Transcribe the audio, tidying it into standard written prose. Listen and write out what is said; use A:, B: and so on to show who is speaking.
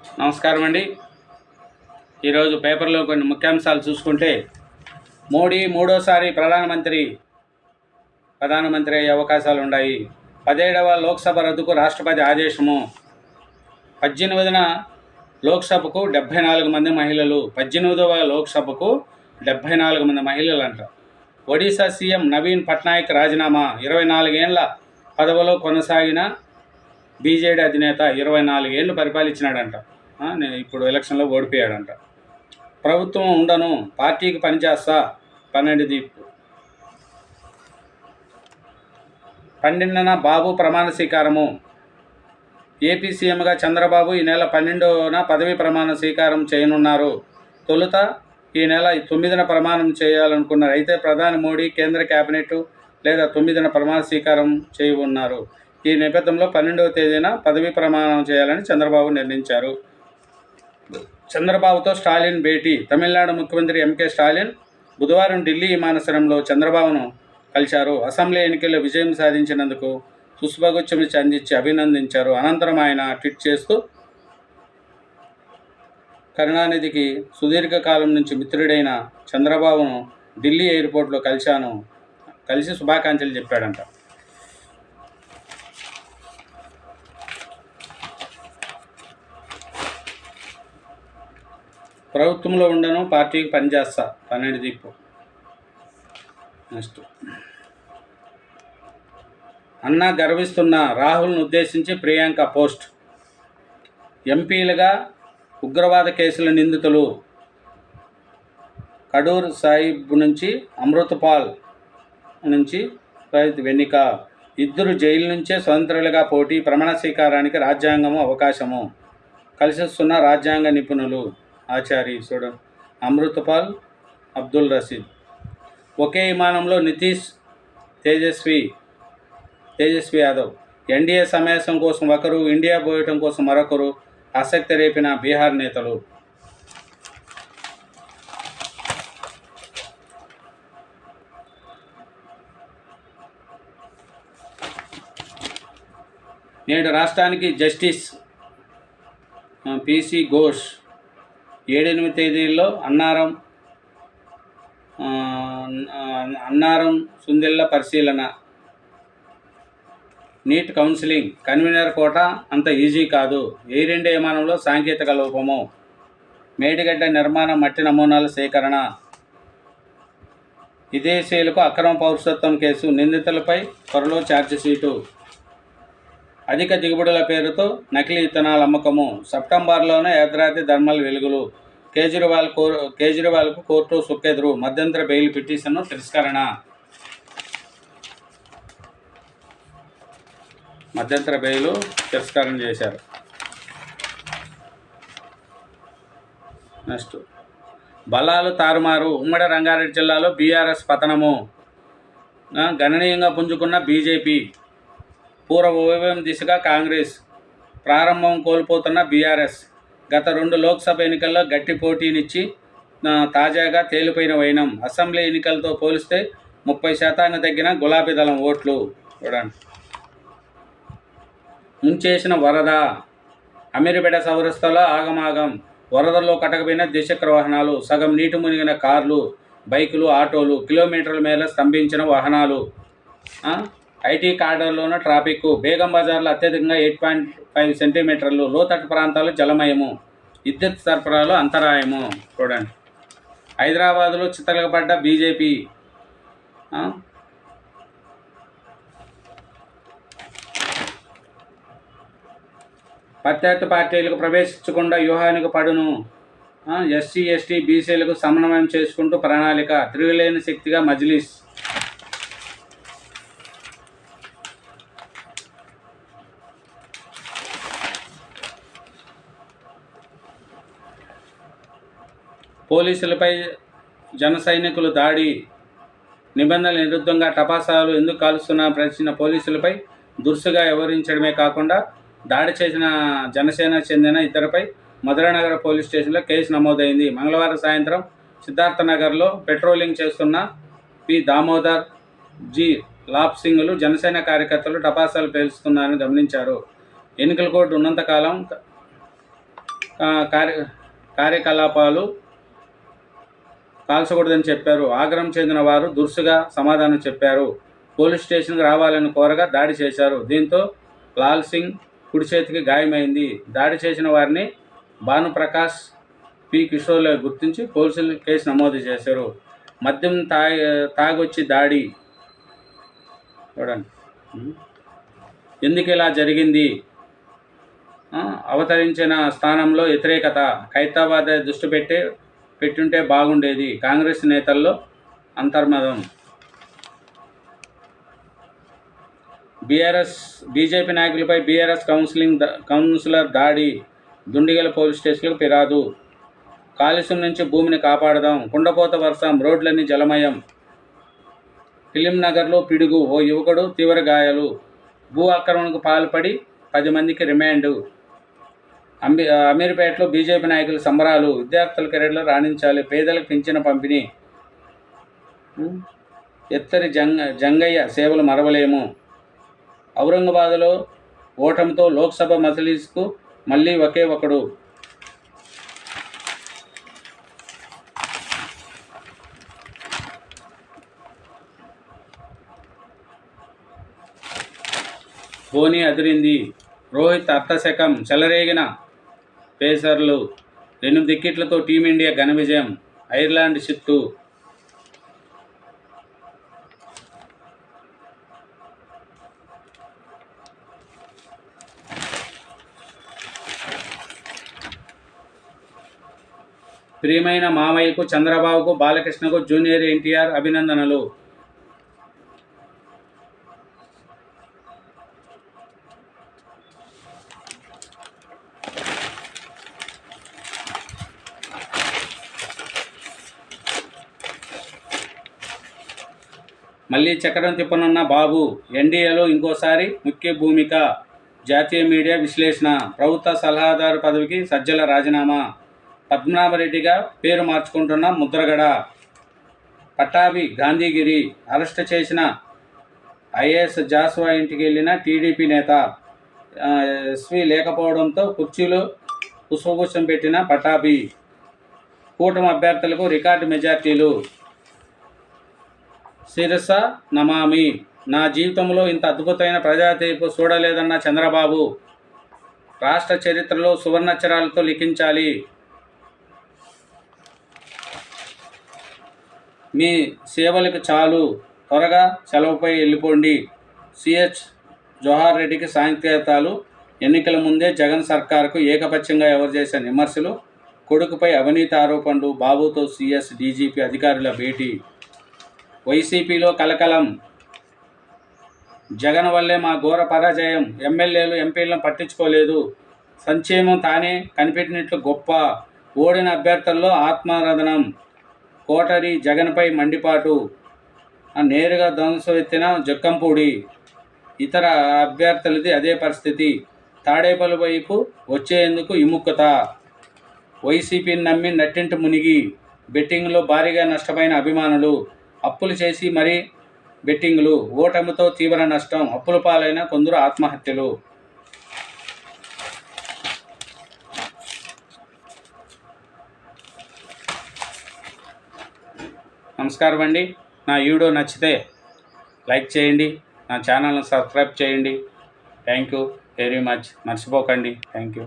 A: నమస్కారం అండి. ఈరోజు పేపర్లో కొన్ని ముఖ్యాంశాలు చూసుకుంటే, మోడీ మూడోసారి ప్రధానమంత్రి అయ్యే అవకాశాలు ఉన్నాయి. 17వ లోక్సభ రద్దుకు రాష్ట్రపతి ఆదేశము. 18వ లోక్సభకు 74 మంది మహిళలు. 18వ లోక్సభకు 74 మంది మహిళలు అంట. ఒడిశా సీఎం నవీన్ పట్నాయక్ రాజీనామా. 24 ఏళ్ల పదవిలో కొనసాగిన బీజేడీ అధినేత 24 ఏళ్ళు పరిపాలించినాడంట. ఇప్పుడు ఎలక్షన్లో ఓడిపోయాడంట. ప్రభుత్వం ఉండను, పార్టీకి పనిచేస్తా. 12న బాబు ప్రమాణ స్వీకారము. ఏపీ సీఎంగా చంద్రబాబు ఈ నెల 12న పదవీ ప్రమాణ స్వీకారం చేయనున్నారు. తొలుత ఈ నెల 9న ప్రమాణం చేయాలనుకున్నారు. అయితే ప్రధాని మోడీ కేంద్ర కేబినెట్ లేదా 9న ప్రమాణ స్వీకారం చేయనున్నారు. ఈ నేపథ్యంలో 12వ తేదీన పదవీ ప్రమాణం చేయాలని చంద్రబాబు నిర్ణయించారు. చంద్రబాబుతో స్టాలిన్ భేటీ. తమిళనాడు ముఖ్యమంత్రి ఎంకే స్టాలిన్ బుధవారం ఢిల్లీ విమానాశ్రయంలో చంద్రబాబును కలిశారు. అసెంబ్లీ ఎన్నికల్లో విజయం సాధించినందుకు పుష్పగుచ్చం అందించి అభినందించారు. అనంతరం ఆయన ట్వీట్ చేస్తూ, కరుణానిధికి సుదీర్ఘకాలం నుంచి మిత్రుడైన చంద్రబాబును ఢిల్లీ ఎయిర్పోర్ట్లో కలిసి శుభాకాంక్షలు చెప్పాడంట. ప్రభుత్వంలో ఉండను, పార్టీకి పనిచేస్తా. 12 దీపు. నెక్స్ట్, అన్నా గర్విస్తున్న రాహుల్ను ఉద్దేశించి ప్రియాంక పోస్ట్. ఎంపీలుగా ఉగ్రవాద కేసుల నిందితులు కడూర్ సాహిబ్ నుంచి అమృతపాల్ నుంచి వెన్నిక. ఇద్దరు జైలు నుంచే స్వతంత్రులుగా పోటీ. ప్రమాణ స్వీకారానికి రాజ్యాంగము అవకాశము. కలిసిస్తున్న రాజ్యాంగ నిపుణులు ఆచారి అమృతపాల్, అబ్దుల్ రషీద్. ఒకే విమానంలో నితీష్, తేజస్వి యాదవ్. ఎన్డీఏ సమావేశం కోసం ఒకరు, ఇండియా పోయటం కోసం మరొకరు. ఆసక్తి రేపిన బీహార్ నేతలు. నేడు రాష్ట్రానికి జస్టిస్ పీసీ ఘోష్. 7-8 తేదీల్లో అన్నారం సుందిళ్ల పరిశీలన. నీట్ కౌన్సిలింగ్ కన్వీనర్ కోట అంత ఈజీ కాదు. ఎయిర్ ఇండియా విమానంలో సాంకేతిక లోపము. మేడిగడ్డ నిర్మాణం మట్టి నమూనాల సేకరణ. విదేశీయులకు అక్రమ పౌరసత్వం కేసు. నిందితులపై త్వరలో ఛార్జిషీటు. అధిక దిగుబడుల పేరుతో నకిలీ విత్తనాల అమ్మకము. సెప్టెంబర్లోనే యాదాద్రి ధర్మల్ వెలుగులు. కేజ్రీవాల్కు కోర్టు సుక్కెదురు. మధ్యంతర బెయిల్ పిటిషన్ను తిరస్కరణ. మధ్యంతర బెయిల్ తిరస్కరణ చేశారు. నెక్స్ట్, బలాలు తారుమారు. ఉమ్మడి రంగారెడ్డి జిల్లాలో బీఆర్ఎస్ పతనము. గణనీయంగా పుంజుకున్న బీజేపీ. పూర్వ వైభవం దిశగా కాంగ్రెస్. ప్రారంభం కోల్పోతున్న బీఆర్ఎస్. గత 2 లోక్సభ ఎన్నికల్లో గట్టి పోటీనిచ్చి తాజాగా తేలిపోయిన వైనం. అసెంబ్లీ ఎన్నికలతో పోలిస్తే 30% తగ్గిన గులాబీ దళం ఓట్లు. చూడండి. ముంచేసిన వరద. అమీర్పేట చౌరస్తాలో ఆగమాగం. వరదల్లో కటకపోయిన ద్విచక్ర వాహనాలు. సగం నీటి మునిగిన కార్లు, బైకులు, ఆటోలు. కిలోమీటర్ల మేర స్తంభించిన వాహనాలు. IT కార్డర్లోనూ traffic. బేగం బజార్లో అత్యధికంగా 8.5 సెంటీమీటర్లు. లోతట్టు ప్రాంతాలు జలమయము. విద్యుత్ సరఫరాలో అంతరాయము. చూడండి. హైదరాబాదులో చితకబడ్డ బీజేపీ. ప్రత్యర్థి పార్టీలకు ప్రవేశించకుండా వ్యూహానికి పడును. ఎస్సీ, ఎస్టీ, బీసీలకు సమన్వయం చేసుకుంటూ ప్రణాళిక. తిరుగులేని శక్తిగా మజ్లిస్. పోలీసులపై జన సైనికులు దాడి. నిబంధనల విరుద్ధంగా టపాసాలు ఎందుకు కాలుస్తున్నా ప్రశ్న. పోలీసులపై దురుసుగా వ్యవహరించడమే కాకుండా దాడి చేసిన జనసేన చెందిన ఇద్దరిపై మధురానగర్ పోలీస్ స్టేషన్లో కేసు నమోదైంది. మంగళవారం సాయంత్రం సిద్ధార్థనగర్లో పెట్రోలింగ్ చేస్తున్న పి దామోదర్, జి లాప్ సింగ్లు జనసేన కార్యకర్తలు టపాసాలు పేలుస్తున్నారని గమనించారు. ఎన్నికల కోడ్ ఉన్నంతకాలం కార్య కార్యకలాపాలు కాల్చకూడదని చెప్పారు. ఆగ్రహం చెందిన వారు దురుసుగా సమాధానం చెప్పారు. పోలీస్ స్టేషన్కి రావాలని కోరగా దాడి చేశారు. దీంతో లాల్ సింగ్ కుడి చేతికి గాయమైంది. దాడి చేసిన వారిని భానుప్రకాష్ పి కిషోర్లు గుర్తించి పోలీసులు కేసు నమోదు చేశారు. మద్యం తాగొచ్చి దాడి చూడండి. ఎందుకు ఇలా జరిగింది? అవతరించిన స్థానంలో వ్యతిరేకత. ఖైరతాబాద్ దృష్టి పెట్టుంటే బాగుండేది. కాంగ్రెస్ నేతల్లో అంతర్మదం. బీజేపీ నాయకులపై బీఆర్ఎస్ కౌన్సిలర్ దాడి. దుండిగల పోలీస్ స్టేషన్లకు ఫిర్యాదు. కాలుష్యం నుంచి భూమిని కాపాడదాం. కుండపోత వర్షం, రోడ్లన్నీ జలమయం. ఫిలిం నగర్లో పిడుగు, ఓ యువకుడు తీవ్ర గాయాలు. భూ ఆక్రమణకు పాల్పడి 10 మందికి రిమాండు. అమీర్పేటలో బీజేపీ నాయకుల సంబరాలు. విద్యార్థుల కెరీర్లో రాణించాలి. పేదలకు పింఛను పంపిణీ. ఎత్తరి జంగయ్య సేవలు మరవలేము. ఔరంగాబాద్లో ఓటమితో లోక్సభ మజ్లిస్కు మళ్ళీ ఒకే ఒకడు. ధోని అదిరింది. రోహిత్ అర్ధశకం. చెలరేగిన పేసర్లు. 8 వికెట్లతో టీమిండియా ఘన విజయం. ఐర్లాండ్ చిత్తు. ప్రియమైన మామయ్యకు చంద్రబాబుకు బాలకృష్ణకు జూనియర్ ఎన్టీఆర్ అభినందనలు. మళ్ళీ చక్రం తిప్పనున్న బాబు. ఎన్డీఏలో ఇంకోసారి ముఖ్య భూమిక. జాతీయ మీడియా విశ్లేషణ. ప్రభుత్వ సలహాదారు పదవికి సజ్జల రాజీనామా. పద్మనాభరెడ్డిగా పేరు మార్చుకుంటున్న ముద్రగడ. పట్టాభి గాంధీగిరి. అరెస్టు చేసిన ఐఏఎస్ జాస్వా ఇంటికి వెళ్ళిన టీడీపీ నేత. ఎస్వి లేకపోవడంతో కుర్చీలో పుష్పగుచ్చం పెట్టిన పట్టాభి. కూటమి అభ్యర్థులకు రికార్డు మెజార్టీలు. శిరస నమామి. నా జీవితంలో ఇంత అద్భుతమైన ప్రజా తీర్పు చూడలేదన్న చంద్రబాబు. రాష్ట్ర చరిత్రలో సువర్ణాక్షరాలతో లిఖించాలి. మీ సేవలకు చాలు, త్వరగా సెలవుపై వెళ్ళిపోండి. సిహెచ్ జవహర్ రెడ్డికి సాంకేతాలు. ఎన్నికల ముందే జగన్ సర్కార్కు ఏకపక్షంగా ఎవరు చేసిన విమర్శలు. కొడుకుపై అవినీతి ఆరోపణలు. బాబుతో సిఎస్ డీజీపీ అధికారుల భేటీ. వైసీపీలో కలకలం. జగన్ వల్లే మా ఘోర పరాజయం. ఎమ్మెల్యేలు ఎంపీలను పట్టించుకోలేదు. సంక్షేమం తానే కనిపెట్టినట్లు గొప్ప. ఓడిన అభ్యర్థుల్లో ఆత్మరథనం. కోటరి జగన్పై మండిపాటు. నేరుగా ధ్వంసం ఎత్తిన జక్కంపూడి. ఇతర అభ్యర్థులది అదే పరిస్థితి. తాడేపల్లి వైపు వచ్చేందుకు విముఖత. వైసీపీని నమ్మి నట్టింటి మునిగి బెట్టింగ్లో భారీగా నష్టపోయిన అభిమానులు. అప్పులు చేసి మరీ బెట్టింగ్లు. ఓటమితో తీవ్ర నష్టం. అప్పుల పాలైన కొందరు ఆత్మహత్యలు. నమస్కారం అండి. నా వీడియో నచ్చితే లైక్ చేయండి. నా ఛానల్ని సబ్స్క్రైబ్ చేయండి. Thank you very much. మర్చిపోకండి. Thank you.